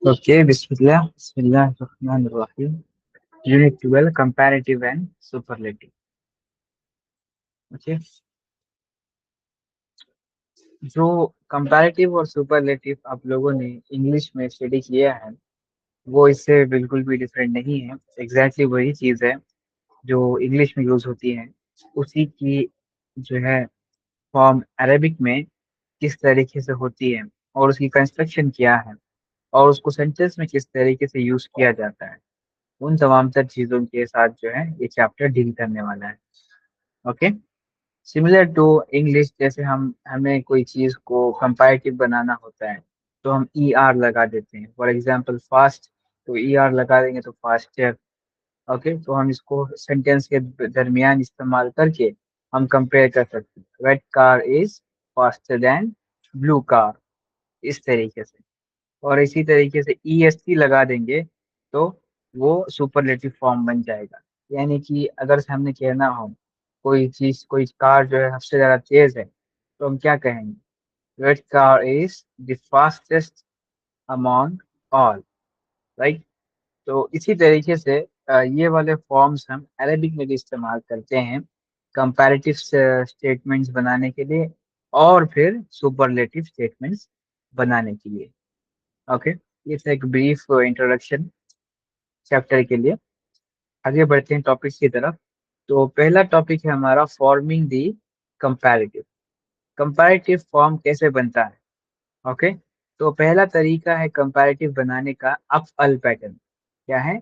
Okay, Bismillah, Bismillahirrahmanirrahim. Unit 12, comparative and superlative. Okay, जो comparative और superlative आप लोगों ने इंग्लिश में स्टडी किया है वो इससे बिल्कुल भी डिफरेंट नहीं है। एग्जैक्टली वही चीज़ है जो इंग्लिश में यूज होती है, उसी की जो है फॉर्म अरेबिक में किस तरीके से होती है और उसकी कंस्ट्रक्शन क्या है और उसको सेंटेंस में किस तरीके से यूज किया जाता है, उन तमाम तर चीज़ों के साथ जो है ये चैप्टर डील करने वाला है। ओके, सिमिलर टू इंग्लिश, जैसे हमें कोई चीज़ को कंपैरेटिव बनाना होता है तो हम ई आर लगा देते हैं। फॉर एग्जांपल फास्ट, तो ई आर लगा देंगे तो फास्टर। ओके, तो हम इसको सेंटेंस के दरमियान इस्तेमाल करके हम कंपेयर कर सकते हैं। Red car is faster then blue car, इस तरीके से। और इसी तरीके से ई एस टी लगा देंगे तो वो सुपरलेटिव फॉर्म बन जाएगा। यानी कि अगर हमने कहना हो कोई चीज, कोई कार जो है सबसे ज्यादा तेज है, तो हम क्या कहेंगे? Red car is the fastest among all, right. तो इसी तरीके से ये वाले फॉर्म्स हम अरेबिक में भी इस्तेमाल करते हैं कंपैरेटिव स्टेटमेंट्स बनाने के लिए और फिर सुपरलेटिव स्टेटमेंट्स बनाने के लिए। ओके, ये था एक ब्रीफ इंट्रोडक्शन चैप्टर के लिए। आगे बढ़ते हैं टॉपिक की तरफ। तो पहला टॉपिक है हमारा फॉर्मिंग दी कंपैरेटिव। कंपैरेटिव फॉर्म कैसे बनता है? ओके, तो पहला तरीका है कंपैरेटिव बनाने का अफ अल पैटर्न। क्या है?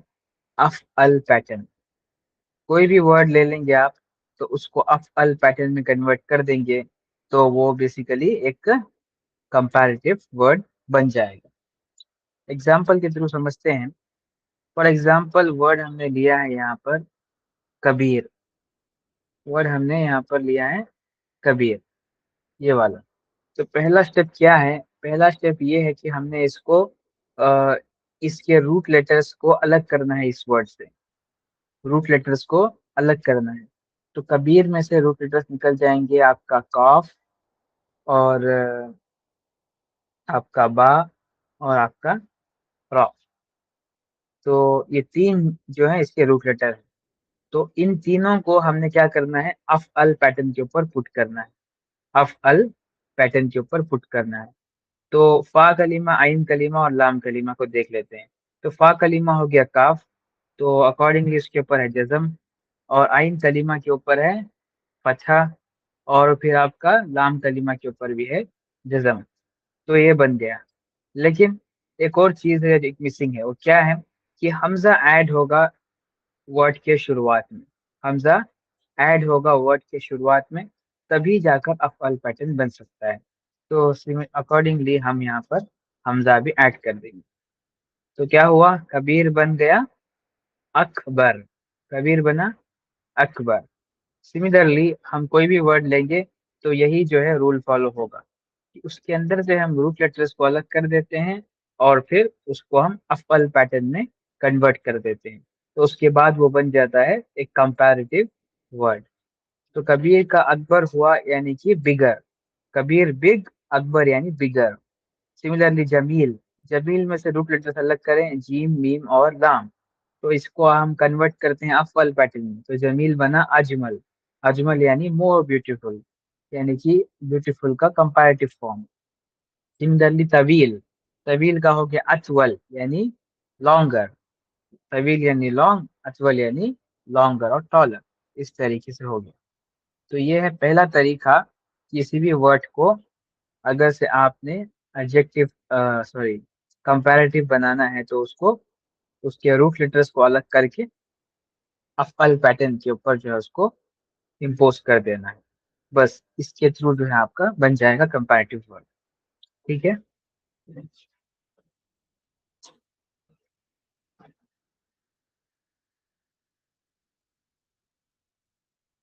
Of all pattern. कोई भी वर्ड ले लेंगे आप, तो उसको अफ अल पैटर्न में कन्वर्ट कर देंगे तो वो बेसिकली एक कंपैरेटिव वर्ड बन जाएगा। एग्जाम्पल के थ्रू समझते हैं। फॉर एग्जाम्पल वर्ड हमने लिया है यहाँ पर कबीर। वर्ड हमने यहाँ पर लिया है कबीर, ये वाला। तो पहला स्टेप क्या है? पहला स्टेप ये है कि हमने इसको आ, इसके रूट लेटर्स को अलग करना है। इस वर्ड से रूट लेटर्स को अलग करना है। तो कबीर में से रूट लेटर्स निकल जाएंगे आपका कॉफ और आपका बा और आपका रॉ। तो ये तीन जो है इसके रूट लेटर है। तो इन तीनों को हमने क्या करना है? अफ अल पैटर्न के ऊपर पुट करना है। अफ अल पैटर्न के ऊपर पुट करना है। तो फा कलीमा, आइन कलीमा और लाम कलीमा को देख लेते हैं। तो फा कलीमा हो गया काफ, तो अकॉर्डिंगली उसके ऊपर है जज़म। और आइन कलीमा के ऊपर है फतहा। और फिर आपका लाम कलीमा के ऊपर भी है जज़म। तो ये बन गया। लेकिन एक और चीज है जो मिसिंग है, वो क्या है? कि हमजा ऐड होगा वर्ड के शुरुआत में। हमजा ऐड होगा वर्ड के शुरुआत में, तभी जाकर अफअल पैटर्न बन सकता है। तो अकॉर्डिंगली हम यहाँ पर हमजा भी ऐड कर देंगे। तो क्या हुआ? कबीर बन गया अकबर। कबीर बना अकबर। सिमिलरली हम कोई भी वर्ड लेंगे तो यही जो है रूल फॉलो होगा कि उसके अंदर से हम रूट लेटर्स को अलग कर देते हैं और फिर उसको हम अफअल पैटर्न में कन्वर्ट कर देते हैं। तो उसके बाद वो बन जाता है एक कंपैरेटिव वर्ड। तो कबीर का अकबर हुआ यानी कि बिगर। कबीर बिग, अकबर यानी बिगर। सिमिलरली जमील, जमील में से रूट लेटर्स अलग करें, जीम मीम और लाम, तो इसको हम कन्वर्ट करते हैं अफअल पैटर्न में। तो जमील बना अजमल। अजमल यानी मोर ब्यूटीफुल, यानी कि ब्यूटीफुल का कंपैरेटिव फॉर्म। सिमिलरली तवील, तवील का हो गया अतवल यानी लॉन्गर। तवील यानी लॉन्ग, अतवल यानी लॉन्गर और टॉलर, इस तरीके से हो गया। तो ये है पहला तरीका। किसी भी वर्ड को अगर से आपने एडजेक्टिव सॉरी कंपैरेटिव बनाना है तो उसको उसके रूट लेटर्स को अलग करके अफअल पैटर्न के ऊपर जो है उसको इम्पोज कर देना है। बस इसके थ्रू जो है आपका बन जाएगा कंपैरेटिव वर्ड। ठीक है,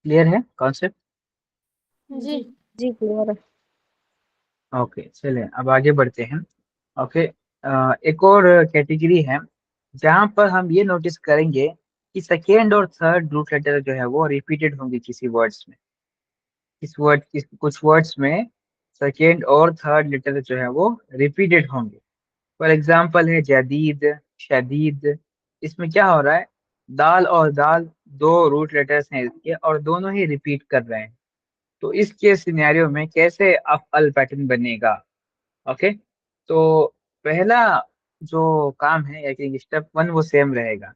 क्लियर है कॉन्सेप्ट? जी। जी क्लियर है। ओके, चलें अब आगे बढ़ते हैं। ओके, एक और कैटेगरी है जहाँ पर हम ये नोटिस करेंगे कि सेकेंड और थर्ड रूट लेटर जो है वो रिपीटेड होंगे किसी वर्ड्स में। इस वर्ड, कुछ वर्ड्स में सेकेंड और थर्ड लेटर जो है वो रिपीटेड होंगे। फॉर एग्जाम्पल है जदीद, शदीद। इसमें क्या हो रहा है, दाल और दाल दो रूट लेटर्स हैं इसके और दोनों ही रिपीट कर रहे हैं। तो इसके सिनेरियो में कैसे अफअल पैटर्न बनेगा। ओके, तो पहला जो काम है या कि स्टेप वन वो सेम रहेगा।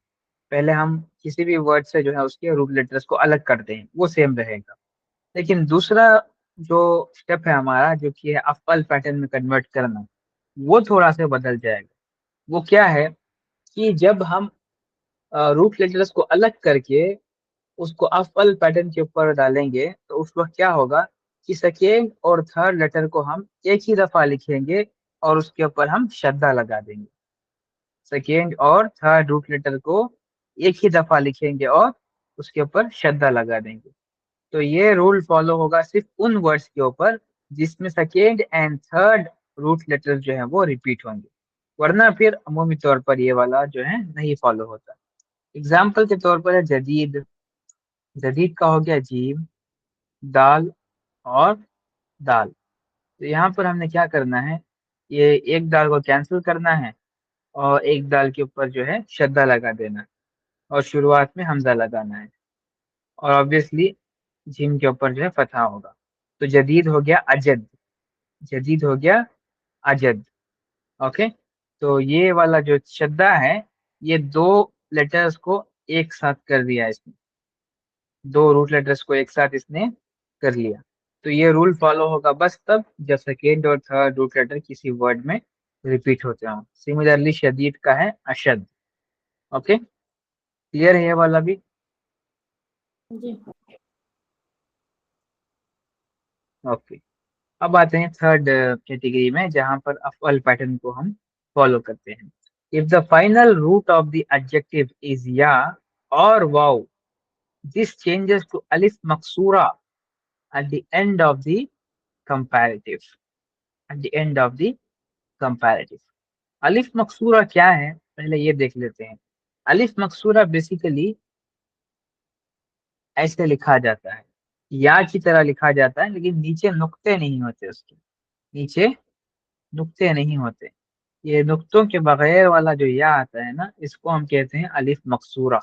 पहले हम किसी भी वर्ड से जो है उसके रूट लेटर्स को अलग करते हैं, वो सेम रहेगा। लेकिन दूसरा जो स्टेप है हमारा, जो कि है अफअल पैटर्न में कन्वर्ट करना, वो थोड़ा सा बदल जाएगा। वो क्या है कि जब हम रूट लेटर्स को अलग करके उसको अफअल पैटर्न के ऊपर डालेंगे तो उस वक्त क्या होगा कि सेकेंड और थर्ड लेटर को हम एक ही दफा लिखेंगे और उसके ऊपर हम शद्दा लगा देंगे। सेकेंड और थर्ड रूट लेटर को एक ही दफा लिखेंगे और उसके ऊपर शद्दा लगा देंगे। तो ये रूल फॉलो होगा सिर्फ उन वर्ड्स के ऊपर जिसमें second and third root letter जो है वो रिपीट होंगे, वरना फिर अमूमी तौर पर ये वाला जो है नहीं फॉलो होता। एग्जाम्पल के तौर पर है जदीद। जदीद का हो गया जीम, दाल और दाल। तो यहाँ पर हमने क्या करना है, ये एक दाल को कैंसिल करना है और एक दाल के ऊपर जो है शद्दा लगा देना है और शुरुआत में हमजा लगाना है और ऑब्वियसली जिम के ऊपर जो है फतहा होगा। तो जदीद हो गया अजद, जदीद हो गया अजद। ओके, तो ये वाला जो शद्दा है ये दो लेटर्स को एक साथ कर दिया इसने, दो रूट लेटर्स को एक साथ इसने कर लिया। तो ये रूल फॉलो होगा बस तब जब सेकेंड और थर्ड रूट लेटर किसी वर्ड में रिपीट होते हो। सिमिलरली शदीद का है अशद। ओके, क्लियर है ये वाला भी। जी ओके, अब आते हैं थर्ड कैटेगरी में जहां पर अफअल पैटर्न को हम फॉलो करते हैं। If the final root of the adjective is या और वाओ, दिस चेंजेस टू अलिफ मकसूरा at the end of the comparative, at the end of the comparative। अलिफ मकसूरा क्या है पहले ये देख लेते हैं। अलिफ मकसूरा बेसिकली ऐसे लिखा जाता है, या की तरह लिखा जाता है लेकिन नीचे नुक्ते नहीं होते, उसके नीचे नुक्ते नहीं होते। ये नुक्तों के बगैर वाला जो या आता है ना, इसको हम कहते हैं अलिफ मकसूरा।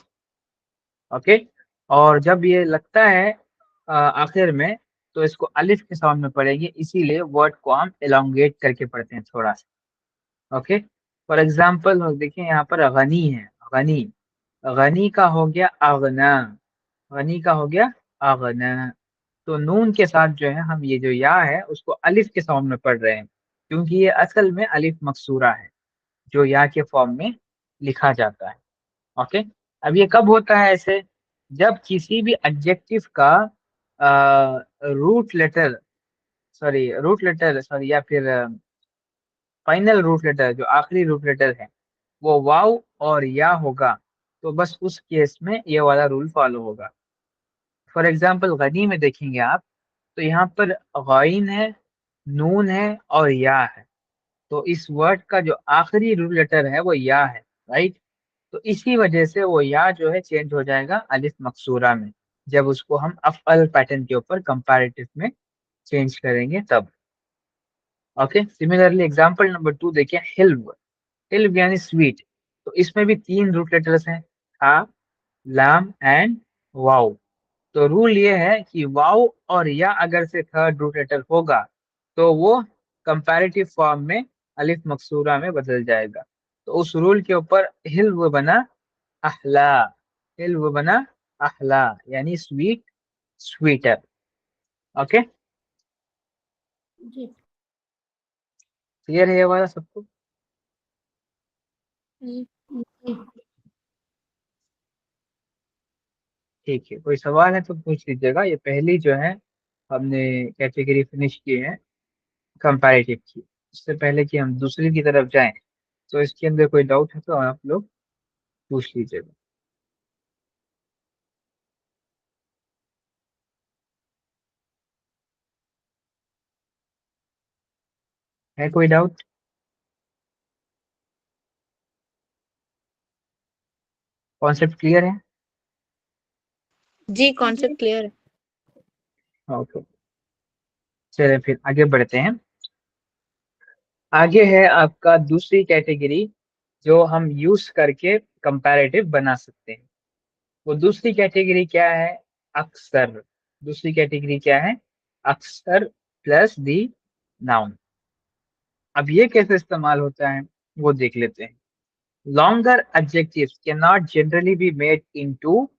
ओके, और जब ये लगता है आखिर में, तो इसको अलिफ के सामने पढ़ेंगे, इसीलिए वर्ड को हम एलोंगेट करके पढ़ते हैं थोड़ा सा। ओके, फॉर एग्जाम्पल देखिए यहाँ पर गनी है, गनी। गनी का हो गया अगना, गनी का हो गया अगना। तो नून के साथ जो है हम ये जो या है उसको अलिफ के फॉर्म में पढ़ रहे हैं, क्योंकि ये असल में अलिफ मकसूरा है जो या के फॉर्म में लिखा जाता है। ओके, अब ये कब होता है ऐसे, जब किसी भी एडजेक्टिव का रूट लेटर, सॉरी या फिर फाइनल रूट लेटर, जो आखिरी रूट लेटर है वो वाव और या होगा, तो बस उस केस में ये वाला रूल फॉलो होगा। फॉर एग्जाम्पल गनी में देखेंगे आप, तो यहाँ पर गाइन है, नून है और या है। तो इस वर्ड का जो आखिरी रूट लेटर है वो या है, राइट। तो इसी वजह से वो या जो है चेंज हो जाएगा अलिफ मकसूरा में, जब उसको हम अफअल पैटर्न के ऊपर कंपैरेटिव में चेंज करेंगे तब। ओके, सिमिलरली एग्जांपल नंबर 2 देखिए, हिल्व। हिल्व यानी स्वीट। तो इसमें भी तीन रूट लेटर्स हैं, हा, लाम एंड वाओ। तो रूल ये है कि वाओ और या अगर से थर्ड रूट लेटर होगा तो वो कंपैरेटिव फॉर्म में अलिफ मकसूरा में बदल जाएगा। तो उस रूल के ऊपर हिल्व बना अहला, हिल्व बना अहला यानी स्वीट, स्वीटर। ओके, जी क्लियर है ये वाला सबको। जी जी ठीक है, कोई सवाल है तो पूछ लीजिएगा। ये पहली जो है हमने कैटेगरी फिनिश की है कंपैरेटिव की। इससे पहले कि हम दूसरी की तरफ जाएं, तो इसके अंदर कोई डाउट है तो आप लोग पूछ लीजिएगा। है कोई डाउट? कॉन्सेप्ट क्लियर है? जी कॉन्सेप्ट क्लियर है। ओके, चलिए फिर आगे बढ़ते हैं। आगे है आपका दूसरी कैटेगरी जो हम यूज करके कंपैरेटिव बना सकते हैं। वो दूसरी कैटेगरी क्या है? अक्सर। दूसरी कैटेगरी क्या है? अक्सर प्लस दी नाउन। अब ये कैसे इस्तेमाल होता है वो देख लेते हैं। Longer adjectives cannot generally be made into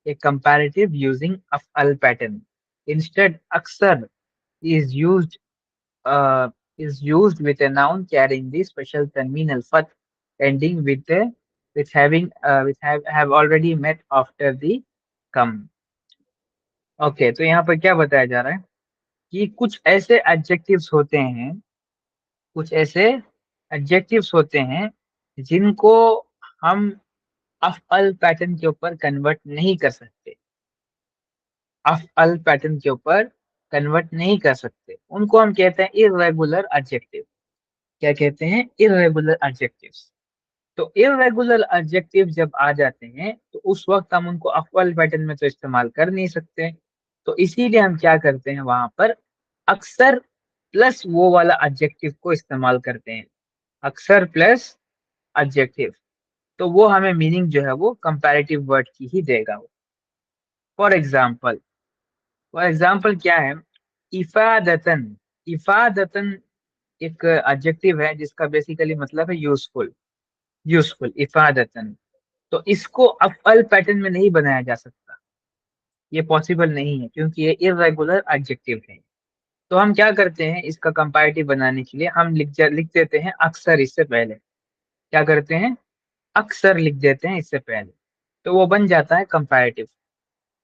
a comparative using a al pattern. Instead, aksar is uh, used with a noun carrying the special terminal fat ending with having have already met after the come. Okay, तो यहाँ पर क्या बताया जा रहा है कि कुछ ऐसे एडजेक्टिव्स होते हैं, कुछ ऐसे एडजेक्टिव्स होते हैं जिनको हम अफअल पैटर्न के ऊपर कन्वर्ट नहीं कर सकते। अफअल पैटर्न के ऊपर कन्वर्ट नहीं कर सकते, उनको हम कहते हैं इर्रेगुलर एडजेक्टिव। क्या कहते हैं? Irregular adjectives. तो इर्रेगुलर एडजेक्टिव जब आ जाते हैं तो उस वक्त हम उनको अफअल पैटर्न में तो इस्तेमाल कर नहीं सकते। तो इसीलिए हम क्या करते हैं, वहां पर अक्सर प्लस वो वाला एडजेक्टिव को इस्तेमाल करते हैं। अक्सर प्लस एडजेक्टिव, तो वो हमें मीनिंग जो है वो कंपैरेटिव वर्ड की ही देगा वो। फॉर एग्जाम्पल, क्या है? इफादतन। इफादतन एक एडजेक्टिव है जिसका बेसिकली मतलब है यूजफुल। यूजफुल, इफादतन। तो इसको अफअल पैटर्न में नहीं बनाया जा सकता, ये पॉसिबल नहीं है क्योंकि ये इर्रेगुलर एडजेक्टिव है। तो हम क्या करते हैं, इसका कंपैरेटिव बनाने के लिए हम लिख देते हैं अक्सर इससे पहले। क्या करते हैं? अक्सर लिख देते हैं इससे पहले, तो वो बन जाता है कंपैरेटिव।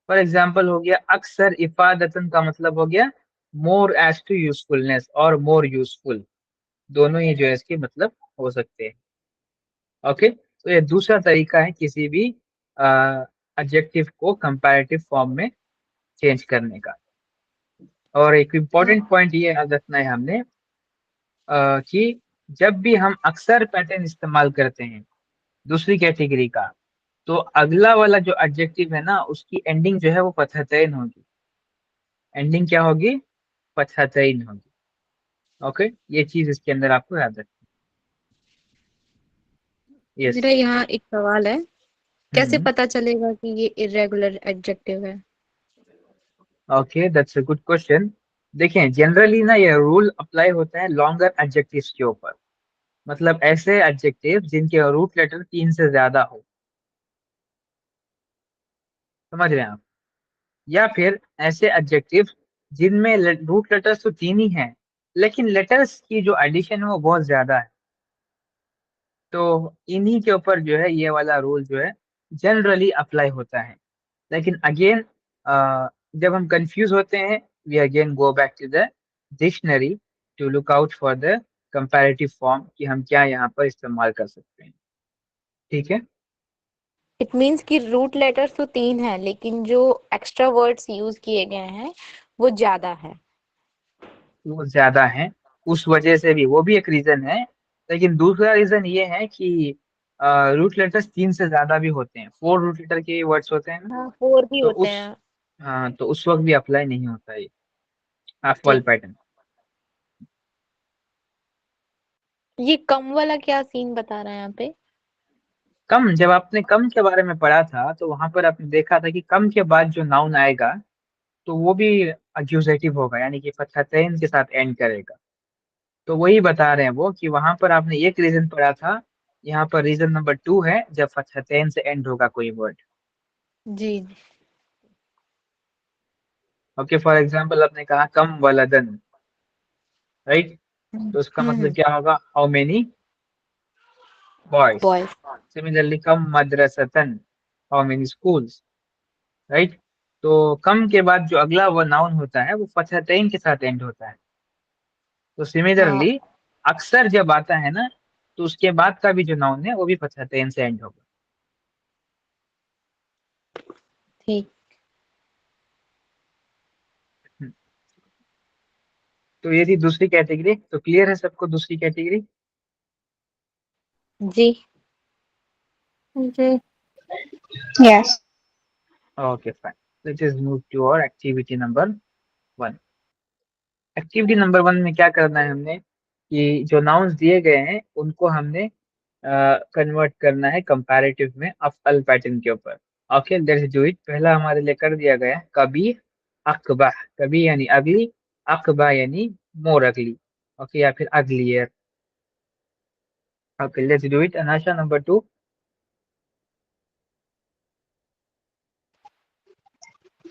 फॉर एग्जाम्पल हो गया अक्सर इफादतन का मतलब हो गया मोर एज टू यूजफुलनेस और मोर यूजफुल, दोनों ही जो है इसके मतलब हो सकते हैं। ओके, तो ये दूसरा तरीका है किसी भी एडजेक्टिव को कंपैरेटिव फॉर्म में चेंज करने का। और एक हाँ, इम्पॉर्टेंट पॉइंट ये याद रखना है हमने कि जब भी हम अक्सर पैटर्न इस्तेमाल करते हैं दूसरी कैटेगरी का, तो अगला वाला जो एडजेक्टिव है ना उसकी एंडिंग जो है वो पथतैन होगी। एंडिंग क्या होगी? पथतैन होगी। ओके, ये चीज इसके अंदर आपको याद रखनी। यस। मेरा यहाँ एक सवाल है। कैसे हम्म। पता चलेगा कि ये इरेगुलर एडजेक्टिव है? Okay, that's a good question. देखें, जनरली ना ये रूल अप्लाई होता है लॉन्गर एडजेक्टिव्स के ऊपर। मतलब ऐसे एडजेक्टिव जिनके रूट लेटर 3 से ज्यादा हो। समझ रहे हैं आप? या फिर ऐसे एडजेक्टिव जिनमें रूट लेटर्स तो 3 ही हैं, लेकिन लेटर्स की जो एडिशन है वो बहुत ज्यादा है। तो इन्हीं के ऊपर जो है ये वाला रूल जो है जनरली अप्लाई होता है। लेकिन अगेन जब हम कंफ्यूज होते हैं, we again go back to the dictionary to look out for the comparative form कि हम क्या यहाँ पर इस्तेमाल कर सकते हैं। ठीक है। इट मीन्स कि रूट लेटर्स तो 3 है लेकिन जो एक्स्ट्रा वर्ड्स यूज किए गए हैं वो ज्यादा है। वो ज्यादा है, उस वजह से भी वो भी एक रीजन है। लेकिन दूसरा रीजन ये है कि रूट लेटर्स 3 से ज्यादा भी होते हैं, 4 रूट लेटर के वर्ड्स होते हैं ना। हाँ, 4 भी तो होते उस हैं। हाँ, तो उस वक्त भी अप्लाई नहीं होता है एफॉल ठीक। पैटर्न। ये कम वाला क्या सीन बता रहा है यहाँ पे? कम, जब आपने कम के बारे में पढ़ा था तो वहां पर आपने देखा था कि कम के बाद जो नाउन आएगा तो वो भी एक्यूजेटिव होगा, यानी कि फतहतैन के साथ एंड करेगा। तो वही बता रहे हैं वो कि वहां पर आपने एक रीजन पढ़ा था, यहाँ पर रीजन नंबर 2 है जब फतहतैन से एंड होगा कोई वर्ड। जी। ओके, फॉर एग्जाम्पल आपने कहा कम वलदन, राइट? तो उसका मतलब हम्म। क्या होगा? How many boys. Boys. Similarly कम मदरसतन, हाउ मेनी स्कूल्स, राइट? तो कम के बाद जो अगला वो नाउन होता है वो फतहतैन के साथ एंड होता है। तो हाँ। सिमिलरली अक्सर जब आता है ना तो उसके बाद का भी जो नाउन है वो भी फतहतैन से एंड होगा। ठीक। हम्म, तो ये थी दूसरी कैटेगरी। तो क्लियर है सबको दूसरी कैटेगरी? जी। जी। Yes. Okay fine, let us move to our activity number 1। Activity number 1 में क्या करना है हमने कि जो नाउन्स दिए गए हैं उनको हमने कन्वर्ट करना है कंपैरेटिव में अफअल पैटर्न के ऊपर। Okay let's do it. पहला हमारे लिए कर दिया गया है कभी अकबा, कभी यानी अगली, अकबा यानी मोर अगली, ओके या फिर अगलियर। Okay let's do it. अनाशा नंबर 2।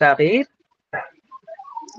सगीर,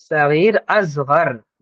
सगीर असगर,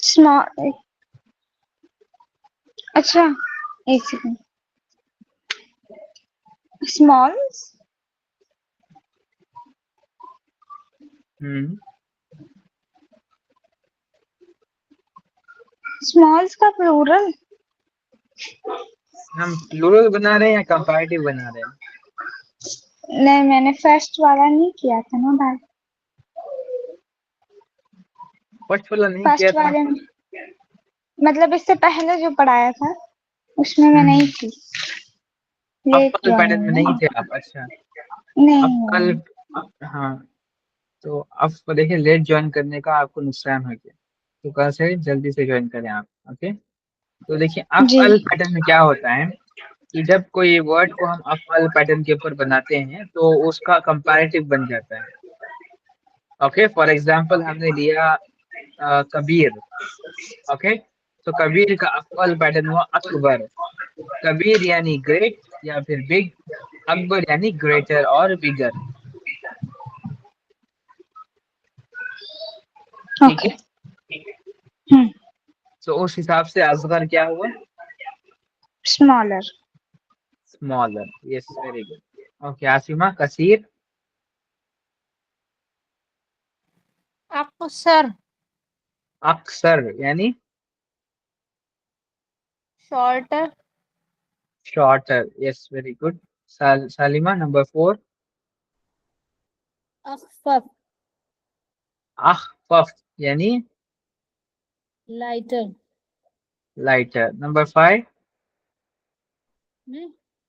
small. अच्छा, एक सेकंड. Smalls. हम्म, Smalls का प्लूरल. हम प्लूरल बना रहे हैं या कंपैरेटिव बना रहे हैं? नहीं, मैंने फर्स्ट वाला नहीं किया था ना भाई. फर्स्ट वाला नहीं किया फर्स्ट था? वाले में मतलब इससे पहले जो पढ़ाया था उसमें मैं नहीं हम्म, थी. अब लेट कल ज्वाइन पैटर्न में हुई नहीं ना. थे आप? अच्छा, अब नहीं कल, नहीं. हाँ, तो अब देखिए लेट ज्वाइन करने का आपको नुकसान हो गया, तो कल से जल्दी से ज्वाइन करें आप। ओके, तो देखिए जी. अफअल पैटर्न में क्या होता है कि जब कोई वर्ड को हम अफअल पैटर्न के ऊपर बनाते हैं तो उसका कंपैरेटिव बन जाता है। ओके फॉर एग्जांपल हमने लिया कबीर। ओके, तो कबीर का अफअल पैटर्न हुआ अकबर। कबीर यानी ग्रेट या फिर बिग, अकबर यानी ग्रेटर और बिगर। ठीक ओके. है, हम्म. तो उस हिसाब से असगर क्या हुआ? Smaller. Smaller, yes very good. Okay आसिमा, कसीर, अक्सर, अक्सर यानी shorter, shorter, yes very good. सालिमा नंबर 4। अखफफ, अखफफ यानी लाइटर, लाइटर। नंबर 5।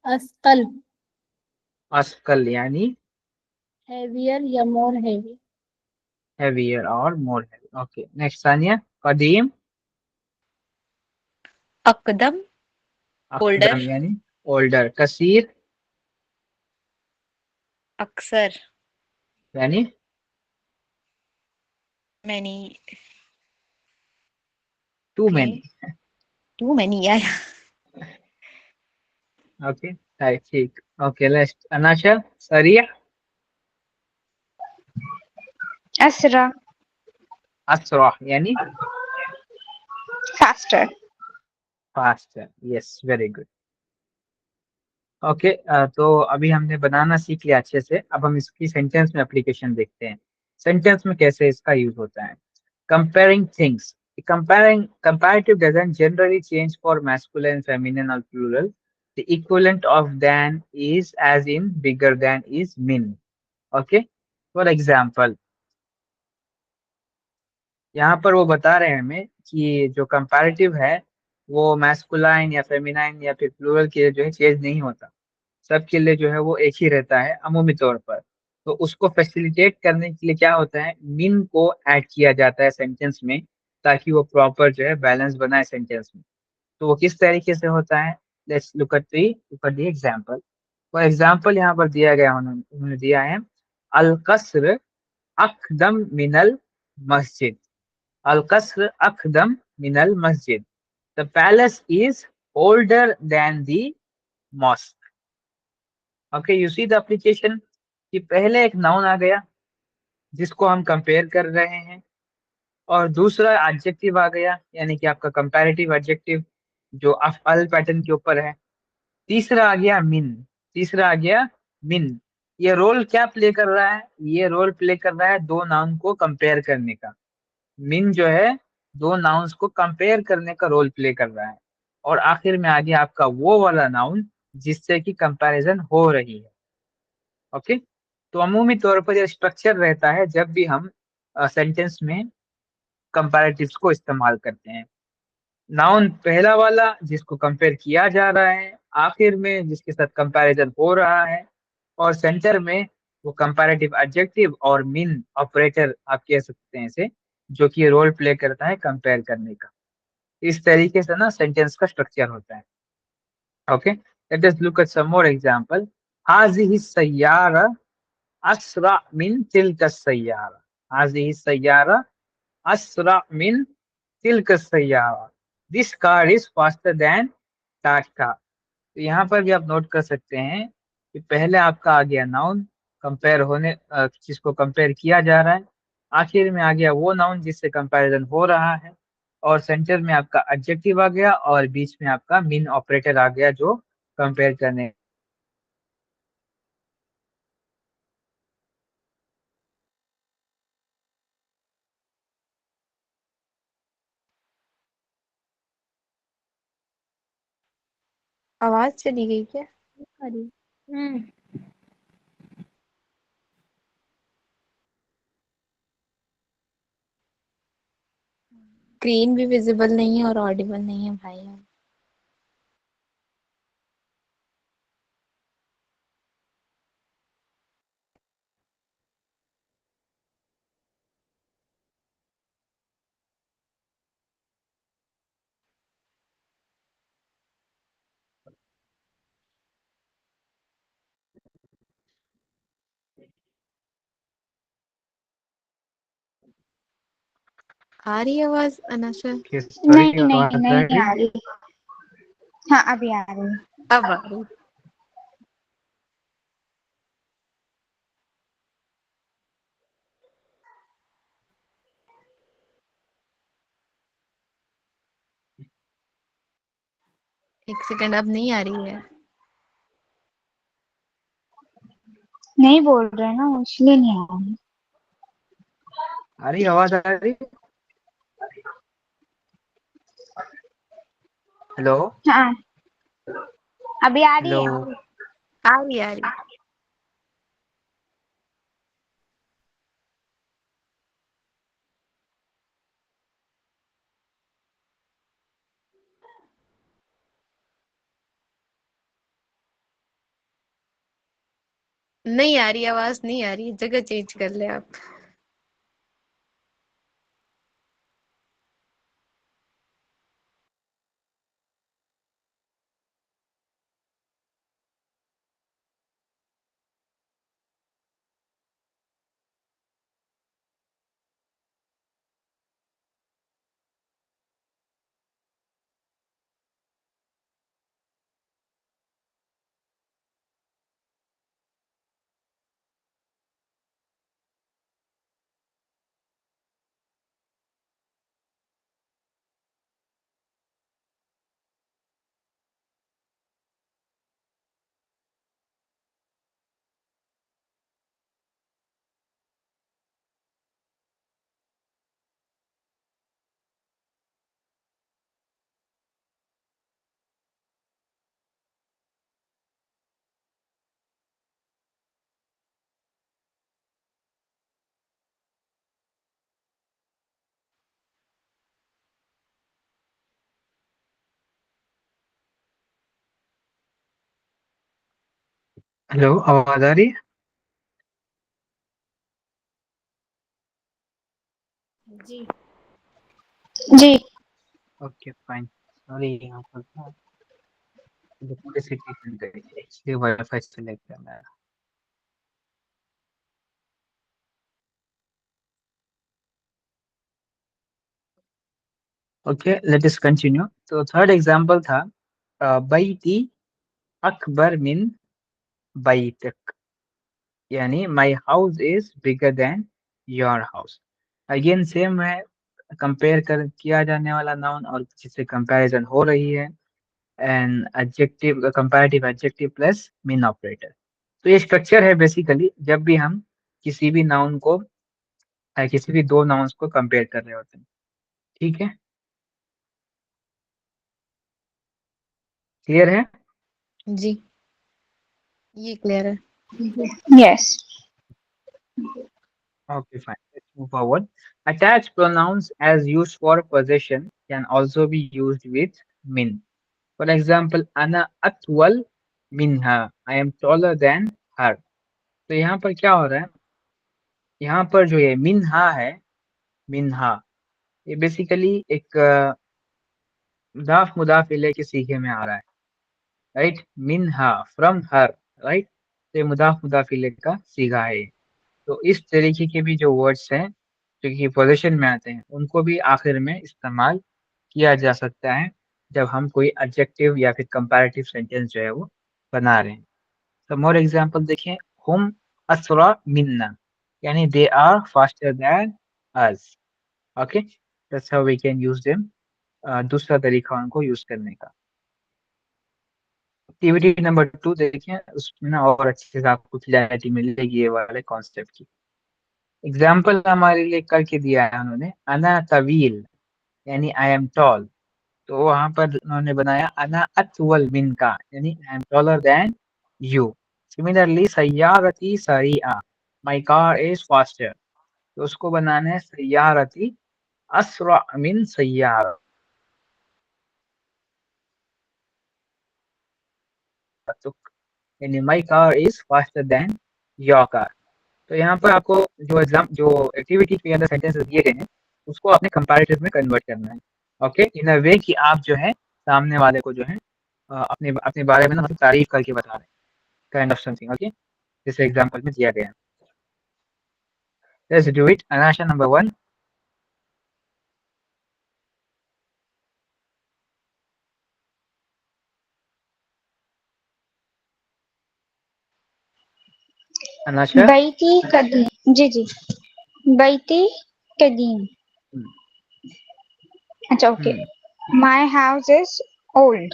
अस्कल, अस्कल यानी हेवियर या मोर हेवी, हेवियर और मोर हेवी। ओके नेक्स्ट सानिया, कदीम, अकदम, अकदम ओल्डर, यानी ओल्डर। कसीर अक्सर, यानी many, too okay, many. Too many यार. ओके ठीक। ओके नेक्स्ट अनाशा, सरिया, असरा. असरा यानी faster. Faster, yes very good. Okay तो अभी हमने बनाना सीख लिया अच्छे से, अब हम इसकी सेंटेंस में एप्लीकेशन देखते हैं। सेंटेंस में कैसे इसका यूज होता है। Comparing things, comparing comparative doesn't generally change for masculine, feminine or plural. The equivalent of than is as in bigger than is min. Okay, for example यहाँ पर वो बता रहे हैं हमें कि जो कंपैरेटिव है वो मैस्कुलाइन या फेमिनाइन या फिर प्लूरल के लिए जो है चेंज नहीं होता, सबके लिए जो है वो एक ही रहता है अमूमी तौर पर। तो उसको फैसिलिटेट करने के लिए क्या होता है, मिन को ऐड किया जाता है सेंटेंस में, ताकि वो प्रॉपर जो है बैलेंस बनाए सेंटेंस में। तो वो किस तरीके से होता है, let's look at the example. For example यहाँ पर दिया गया, उन्होंने दिया है अल कस्र अकदम मिनल मस्जिद। अल कस्र अकदम मिनल मस्जिद, the palace is older then the mosque. Okay you see the application, कि पहले एक नाउन आ गया जिसको हम कंपेयर कर रहे हैं, और दूसरा एडजेक्टिव आ गया यानी कि आपका कंपैरेटिव एडजेक्टिव जो अफअल पैटर्न के ऊपर है। तीसरा आ गया मिन, तीसरा आ गया मिन। ये रोल क्या प्ले कर रहा है, ये रोल प्ले कर रहा है दो नाउन को कंपेयर करने का। मिन जो है दो नाउन्स को कंपेयर करने का रोल प्ले कर रहा है। और आखिर में आ गया आपका वो वाला नाउन जिससे कि कंपैरिजन हो रही है। ओके, तो अमूमी तौर पर यह स्ट्रक्चर रहता है जब भी हम सेंटेंस में कंपैरेटिव्स को इस्तेमाल करते हैं। नाउन पहला वाला जिसको कंपेयर किया जा रहा है, आखिर में जिसके साथ कंपैरिजन हो रहा है, और सेंटर में वो कंपैरेटिव एडजेक्टिव और मीन ऑपरेटर आप कह सकते हैं इसे, जो कि रोल प्ले करता है कंपेयर करने का। इस तरीके से ना सेंटेंस का स्ट्रक्चर होता है। Okay, let us look at some more example. हाजिही सय्यारा अस्रा मिन तिल्का सय्यारा। हाजिही सय्यारा अस्रा मिन तिल्का सय्यारा। This car is faster than that car. तो यहाँ पर भी आप नोट कर सकते हैं कि पहले आपका आ गया नाउन कंपेयर होने, जिसको कंपेयर किया जा रहा है, आखिर में आ गया वो नाउन जिससे कंपैरिजन हो रहा है, और सेंटर में आपका एडजेक्टिव आ गया, और बीच में आपका मीन ऑपरेटर आ गया जो कंपेयर करने। आवाज चली गई क्या? अरे। हम्म। स्क्रीन भी विजिबल नहीं है और ऑडिबल नहीं है भाई। आ रही है आवाज अनाशा? सॉरी, नहीं नहीं आवाज आ नहीं रही? आ रही। हाँ अभी आ रही है। अब आ रही। एक सेकंड, अब नहीं आ रही है। नहीं बोल रहे ना, इसलिए नहीं आ रही। आ रही आवाज आ रही? हेलो? हाँ अभी आ रही हेलो? है। आ रही आ रही। नहीं आ रही आवाज, नहीं आ रही, जगह चेंज कर ले आप। हेलो, आवाज आ रही है? जी। जी। ओके फाइन, सॉरी, यहाँ पर था इलेक्ट्रिसिटी चल गई है, इसलिए वाईफाई सेलेक्ट करना है। ओके, लेट अस कंटिन्यू। तो थर्ड एग्जांपल था बैती अकबर मिन बैतक, यानी my house is bigger then your house. Again same है, कंपेयर कर किया जाने वाला नाउन और जिससे कंपैरिजन हो रही है, and adjective, comparative adjective plus mean operator. तो ये स्ट्रक्चर है बेसिकली जब भी हम किसी भी नाउन को, किसी भी दो नाउन्स को कंपेयर कर रहे होते हैं। ठीक है, क्लियर है? जी, ये क्लियर है। Yes. Okay, fine. Let's move forward. Attached pronouns as used for possession can also be used with min. For example, ana atwal minha. I am taller than her. तो यहाँ पर क्या हो रहा है? यहाँ पर जो ये मिन्हा है, मिन्हा, ये बेसिकली एक मुदाफ मुदाफ इले के सीखे में आ रहा है, राइट? मिन्हा फ्रॉम हर, राइट? तो ये मुदाफ मुदाफ इले का सीगा है। तो इस तरीके के भी जो वर्ड्स हैं जो कि पोजीशन में आते हैं उनको भी आखिर में इस्तेमाल किया जा सकता है जब हम कोई एडजेक्टिव या फिर कंपैरेटिव सेंटेंस जो है वो बना रहे हैं। तो मोर एग्जांपल देखें, हुम असरा मिन्ना, यानी they are faster than us. Okay, that's how we can use them. दूसरा तरीका उनको यूज करने का। एक्टिविटी नंबर 2 देखें, उसमें ना और अच्छे से आपको क्लैरिटी मिलेगी ये वाले कॉन्सेप्ट की। एग्जाम्पल हमारे लिए करके दिया है उन्होंने, अना तवील यानी आई एम टॉल। तो वहां पर उन्होंने बनाया अना अतवल मिनका यानी I am taller than you. Similarly सय्यारती सरीआ, माई कार इज फास्टर। तो उसको बनाना है सय्यारती असरा मिन सय्यारा, तो यानी माई car is faster then your car. तो यहाँ पर आपको जो एक्टिविटी के अंदर सेंटेंसेस दिए गए हैं उसको अपने कंपैरेटिव में कन्वर्ट करना है। ओके, इन अ वे कि आप जो है सामने वाले को जो है अपने अपने बारे में ना मतलब तारीफ करके बता रहे हैं, काइंड ऑफ समथिंग। ओके, जैसे एग्जांपल में दिया गया है। Let's do it. अनाशा नंबर 1। अनाशा। बैती कदीम, जी जी, बैती कदीम। हम्म, अच्छा, okay. Hmm, my house is old.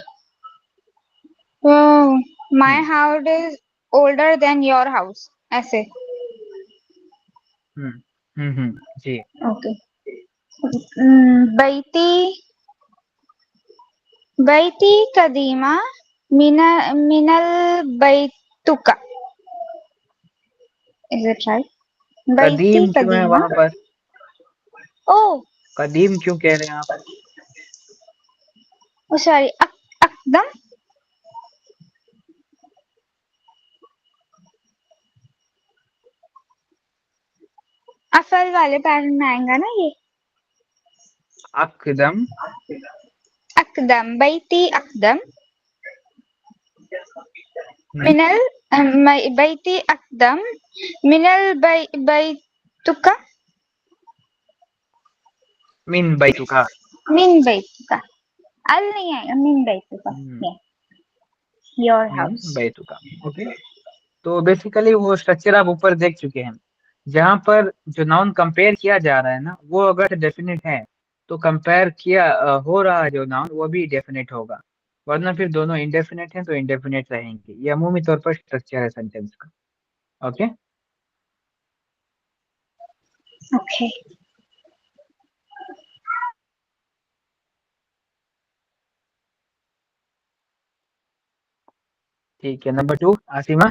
My hmm, house is older than your house, ऐसे। हम्म, जी। ओके। बैती बैती कदीमा मिनल बैतुका, इज इट राइट? बैती कदीम क्यों है कदीमा। वहां पर? ओ कदीम क्यों कह रहे हैं आप? सॉरी, अकदम। अफल वाले पैटर्न में आएगा ना ये। अकदम। अकदम, बैती अकदम हम्म, मिनल बैती अकदम मिनल बैतुका मिन बैतुका। मिन बैतुका। अल नहीं आएगा, मिन बैतुका। हम्म, योर मिन हाउस। बैतुका। ओके, तो बेसिकली वो स्ट्रक्चर आप ऊपर देख चुके हैं। जहां पर जो नाउन कंपेयर किया जा रहा है ना वो अगर डेफिनेट है तो कंपेयर किया हो रहा है जो नाउन वो भी डेफिनेट होगा, वरना फिर दोनों इंडेफिनेट हैं तो इंडेफिनेट रहेंगे। ये अमूमी तौर पर स्ट्रक्चर है सेंटेंस का। Okay, okay. ठीक है। नंबर 2, आसिमा।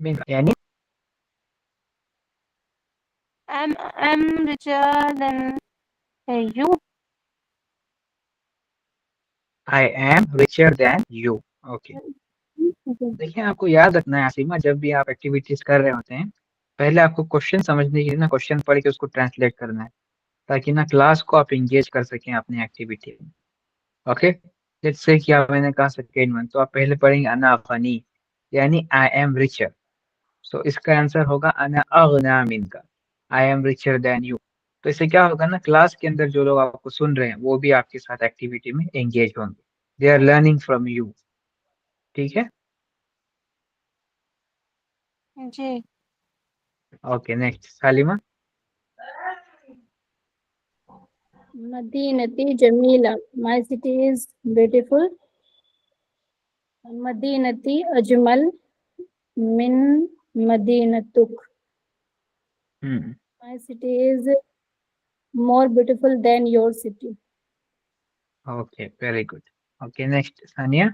मीन यानी I'm richer than you. I am richer than you. Okay, देखिए आपको याद रखना है आसिमा, जब भी आप एक्टिविटीज कर रहे होते हैं पहले आपको क्वेश्चन समझने के लिए ना क्वेश्चन पढ़ के उसको ट्रांसलेट करना है, ताकि ना क्लास को आप इंगेज कर सकें अपनी एक्टिविटी में। ओके, लेट्स से क्या मैंने कहा सेकेंड वन, तो आप पहले पढ़ेंगे अना फनी यानी आई एम रिचर। सो इसका आंसर होगा अना अगना मिनका, I am richer than you. तो इससे क्या होगा ना, क्लास के अंदर जो लोग आपको सुन रहे हैं वो भी आपके साथ एक्टिविटी में एंगेज होंगे, they are learning from you. ठीक है, जी। ओके। नेक्स्ट सालिमा। Madinati Jamila. My city is beautiful. Madinati Ajmal min Madinatuk. Hmm My city is more beautiful than your city. Okay, very good. Okay, next सानिया।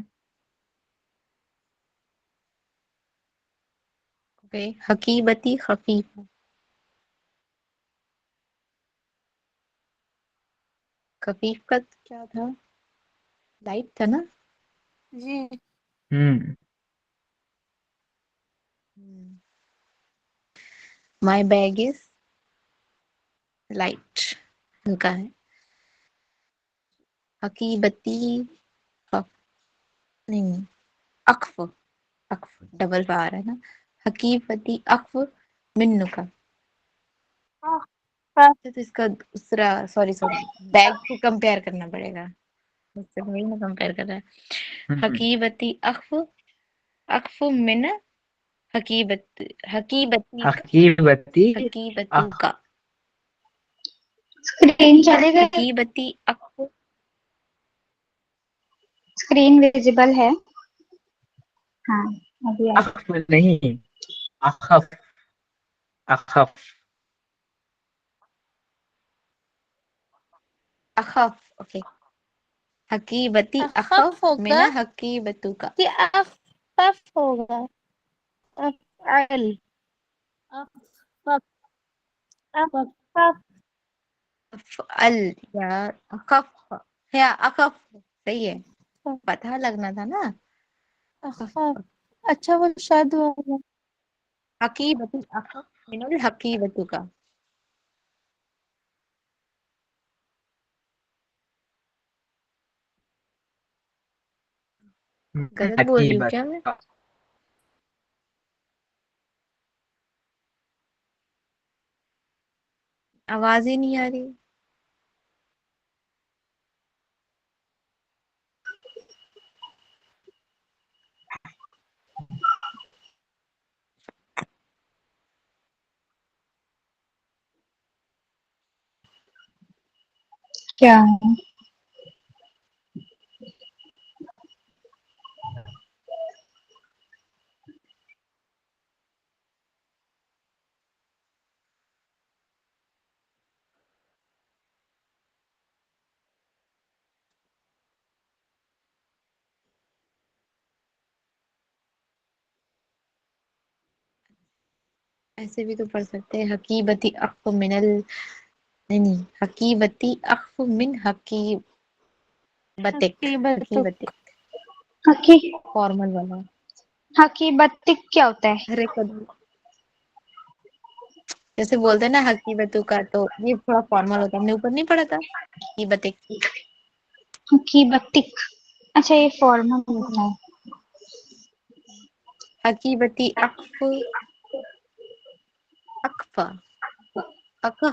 ओके, हकीबती खफीफ। खफीफ का क्या था? लाइट था ना? जी। Hmm my bag is light, हल्का है। हकीबती खफ, नहीं, अक्फ, अक्फ डबल पा रहा है ना। हकीबती अक्फ मिन्नु का। अच्छा, तो इसका दूसरा, सॉरी सॉरी, बैग को कंपेयर करना पड़ेगा, मुझसे वही ना कंपेयर कर रहा है। हम्म हकीबती अक्फ, अक्फ मिन हकीबत, हकीबती का, हकीबती हकीबतू अख का। स्क्रीन चली गई? हकीबती अक्फ, स्क्रीन विजिबल है? हाँ, अभी आ अख नहीं, अखफ, अखफ। अखफ, ओके। हकीबती अखफ अखफ होगा मिन हकीबतू का। कि अखफ होगा? अफअल, Fuck, अखफ। अल, या अखफ, या अखफ, सही है, पता लगना था ना। अखफ, अच्छा वो शब्द वाला। हकीबती अखफ मिनल हकीबतू का। गलत बोल रही हूँ हकीबत। क्या मैं? आवाज ही नहीं आ रही। क्या है? ऐसे भी तो पढ़ सकते हैं, हकीबती अख्फ मिनल, नहीं नहीं, हकीबती अख्फ मिन हकीबतिक, हकीबत, हकीबतिक, हकी फॉर्मल वाला। हकीबतिक क्या होता है? अरे कभी जैसे बोलते हैं ना हकीबतू का, तो ये थोड़ा फॉर्मल होता है, हमने ऊपर नहीं पढ़ा था हकीबतिक। हकीबतिक, अच्छा ये फॉर्मल होता है। हकीबती अख्फ, अख्फ, अख्फ,